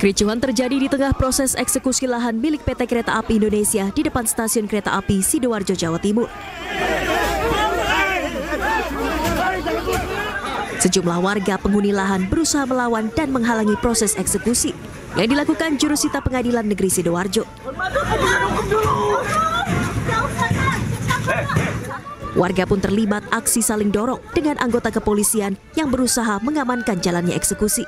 Kericuhan terjadi di tengah proses eksekusi lahan milik PT Kereta Api Indonesia di depan stasiun kereta api Sidoarjo, Jawa Timur. Sejumlah warga penghuni lahan berusaha melawan dan menghalangi proses eksekusi yang dilakukan jurusita Pengadilan Negeri Sidoarjo. Warga pun terlibat aksi saling dorong dengan anggota kepolisian yang berusaha mengamankan jalannya eksekusi.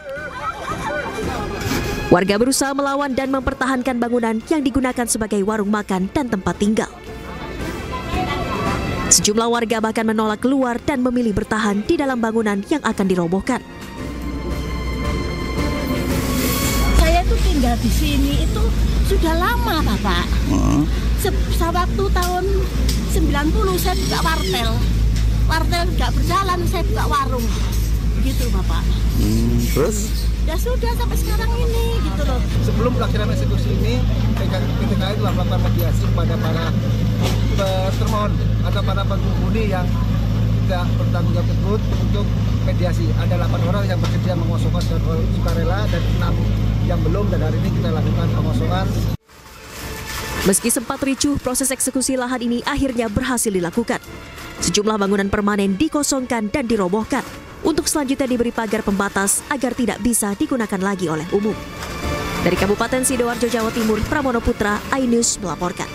Warga berusaha melawan dan mempertahankan bangunan yang digunakan sebagai warung makan dan tempat tinggal. Sejumlah warga bahkan menolak keluar dan memilih bertahan di dalam bangunan yang akan dirobohkan. Saya itu tinggal di sini itu sudah lama, Bapak. Sewaktu tahun 90 saya buka wartel. Wartel nggak berjalan, saya buka warung. Gitu, Bapak. Terus? Ya sudah sampai sekarang ini gitu loh. Sebelum pelaksanaan eksekusi ini, PT KAI telah melakukan mediasi kepada para termohon atau para penghuni yang tidak bertanggung jawab tersebut untuk mediasi. Ada 8 orang yang bersedia mengosongkan sukarela dan 6 yang belum, dan hari ini kita lakukan pengosongan. Meski sempat ricuh, proses eksekusi lahan ini akhirnya berhasil dilakukan. Sejumlah bangunan permanen dikosongkan dan dirobohkan untuk selanjutnya diberi pagar pembatas agar tidak bisa digunakan lagi oleh umum. Dari Kabupaten Sidoarjo, Jawa Timur, Pramono Putra, iNews melaporkan.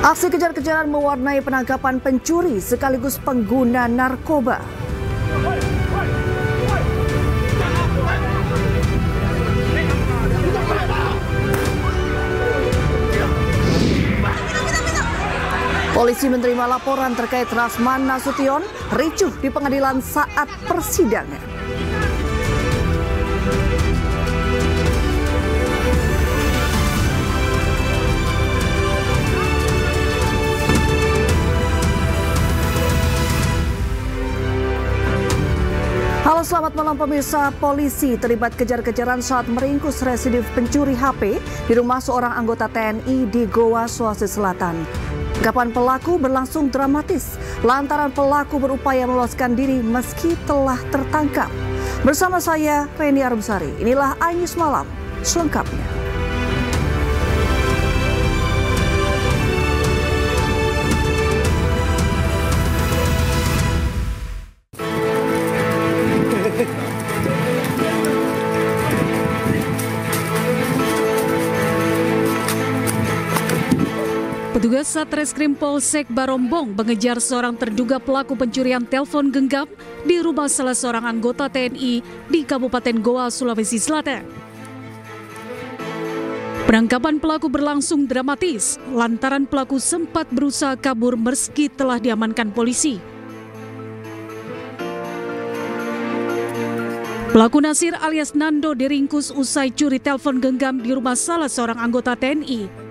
Aksi kejar-kejaran mewarnai penangkapan pencuri sekaligus pengguna narkoba. Polisi menerima laporan terkait Rasman Nasution ricuh di pengadilan saat persidangan. Halo, selamat malam pemirsa. Polisi terlibat kejar-kejaran saat meringkus residif pencuri HP di rumah seorang anggota TNI di Goa, Sulawesi Selatan. Tangkapan pelaku berlangsung dramatis lantaran pelaku berupaya meloloskan diri meski telah tertangkap. Bersama saya, Reni Arumsari. Inilah iNews Malam selengkapnya. Petugas Satreskrim Polsek Barombong mengejar seorang terduga pelaku pencurian telepon genggam di rumah salah seorang anggota TNI di Kabupaten Goa, Sulawesi Selatan. Penangkapan pelaku berlangsung dramatis lantaran pelaku sempat berusaha kabur meski telah diamankan polisi. Pelaku Nasir alias Nando diringkus usai curi telepon genggam di rumah salah seorang anggota TNI.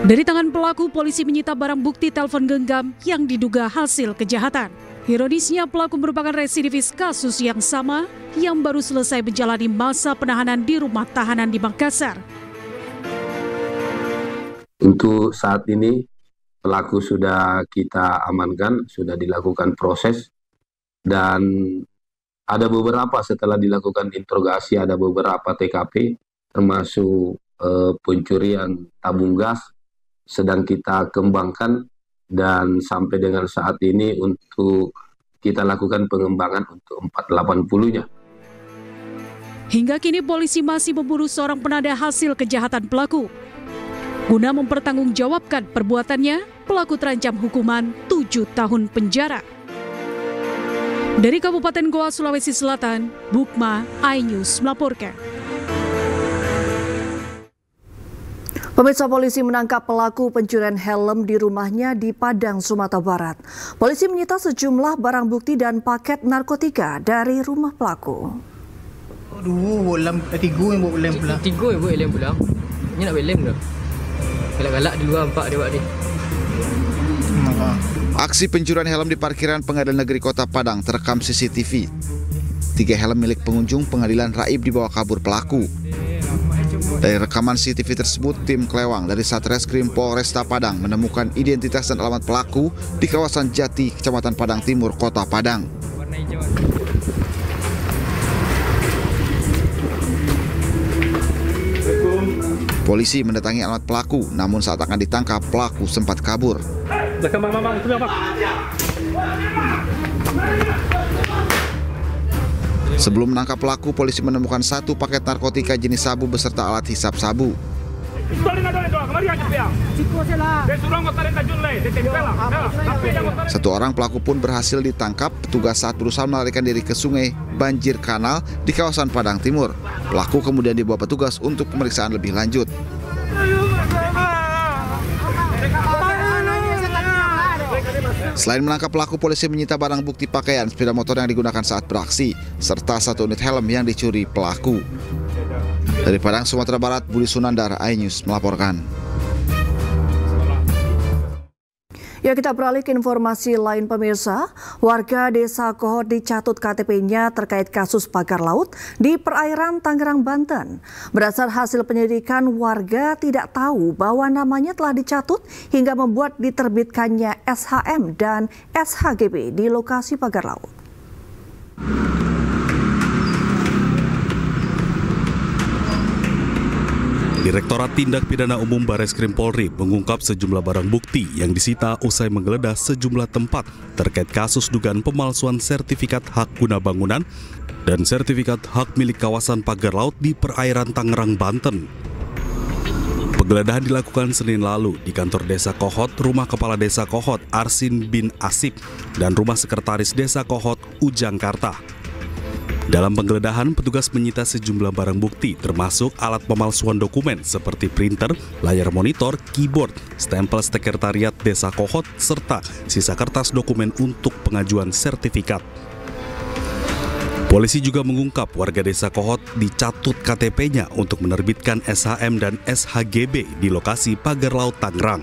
Dari tangan pelaku, polisi menyita barang bukti telepon genggam yang diduga hasil kejahatan. Ironisnya, pelaku merupakan residivis kasus yang sama yang baru selesai menjalani masa penahanan di rumah tahanan di Makassar. Untuk saat ini, pelaku sudah kita amankan, sudah dilakukan proses, dan ada beberapa setelah dilakukan interogasi, ada beberapa TKP, termasuk pencurian tabung gas, sedang kita kembangkan, dan sampai dengan saat ini untuk kita lakukan pengembangan untuk 480-nya. Hingga kini polisi masih memburu seorang penada hasil kejahatan pelaku. Guna mempertanggungjawabkan perbuatannya, pelaku terancam hukuman 7 tahun penjara. Dari Kabupaten Goa, Sulawesi Selatan, Bukma, iNews melaporkan. Pemirsa, polisi menangkap pelaku pencurian helm di rumahnya di Padang, Sumatera Barat. Polisi menyita sejumlah barang bukti dan paket narkotika dari rumah pelaku. Aduh, tiga yang buat lem pulang. Tiga yang buat lem pulang. Ini nak buat lem dah. Galak-galak di luar empat dia buat ni. Aksi pencurian helm di parkiran Pengadilan Negeri Kota Padang terekam CCTV. 3 helm milik pengunjung pengadilan raib dibawa kabur pelaku. Dari rekaman CCTV tersebut, tim Klewang dari Satreskrim Polresta Padang menemukan identitas dan alamat pelaku di kawasan Jati, Kecamatan Padang Timur, Kota Padang. Polisi mendatangi alamat pelaku, namun saat akan ditangkap, pelaku sempat kabur. Sebelum menangkap pelaku, polisi menemukan 1 paket narkotika jenis sabu beserta alat hisap sabu. Satu orang pelaku pun berhasil ditangkap petugas saat berusaha melarikan diri ke sungai Banjir Kanal di kawasan Padang Timur. Pelaku kemudian dibawa petugas untuk pemeriksaan lebih lanjut. Selain menangkap pelaku, polisi menyita barang bukti pakaian, sepeda motor yang digunakan saat beraksi, serta 1 unit helm yang dicuri pelaku. Dari Padang, Sumatera Barat, Budi Sunandar, iNews melaporkan. Ya, kita beralih ke informasi lain pemirsa. Warga Desa Kohot dicatut KTP-nya terkait kasus pagar laut di perairan Tangerang, Banten. Berdasar hasil penyelidikan, warga tidak tahu bahwa namanya telah dicatut hingga membuat diterbitkannya SHM dan SHGB di lokasi pagar laut. Direktorat Tindak Pidana Umum Bareskrim Polri mengungkap sejumlah barang bukti yang disita usai menggeledah sejumlah tempat terkait kasus dugaan pemalsuan sertifikat hak guna bangunan dan sertifikat hak milik kawasan pagar laut di perairan Tangerang, Banten. Penggeledahan dilakukan Senin lalu di kantor Desa Kohot, rumah Kepala Desa Kohot Arsin bin Asip, dan rumah Sekretaris Desa Kohot Ujangkarta. Dalam penggeledahan, petugas menyita sejumlah barang bukti termasuk alat pemalsuan dokumen seperti printer, layar monitor, keyboard, stempel sekretariat Desa Kohot, serta sisa kertas dokumen untuk pengajuan sertifikat. Polisi juga mengungkap warga Desa Kohot dicatut KTP-nya untuk menerbitkan SHM dan SHGB di lokasi pagar laut Tangerang.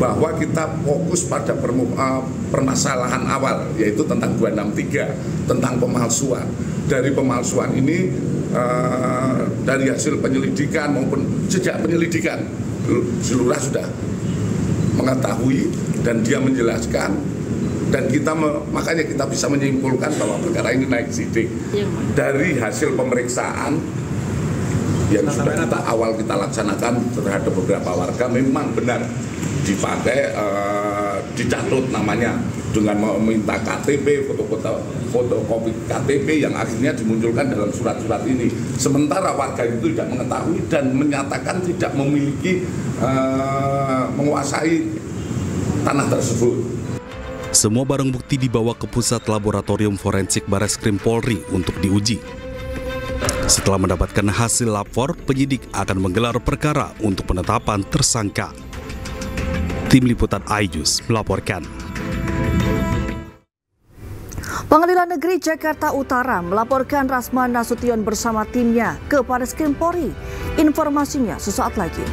Bahwa kita fokus pada permasalahan awal, yaitu tentang 263, tentang pemalsuan. Dari pemalsuan ini, dari hasil penyelidikan maupun sejak penyelidikan, Lurah sudah mengetahui dan dia menjelaskan, dan makanya kita bisa menyimpulkan bahwa perkara ini naik sidik. Dari hasil pemeriksaan yang sudah kita laksanakan terhadap beberapa warga, memang benar dipakai, dicatut namanya dengan meminta KTP, fotokopi KTP yang akhirnya dimunculkan dalam surat-surat ini. Sementara warga itu tidak mengetahui dan menyatakan tidak memiliki, menguasai tanah tersebut. Semua barang bukti dibawa ke Pusat Laboratorium Forensik Bareskrim Polri untuk diuji. Setelah mendapatkan hasil lapor, penyidik akan menggelar perkara untuk penetapan tersangka. Tim Liputan iNews melaporkan. Pengadilan Negeri Jakarta Utara melaporkan Rasman Nasution bersama timnya ke Bareskrim Polri. Informasinya sesaat lagi.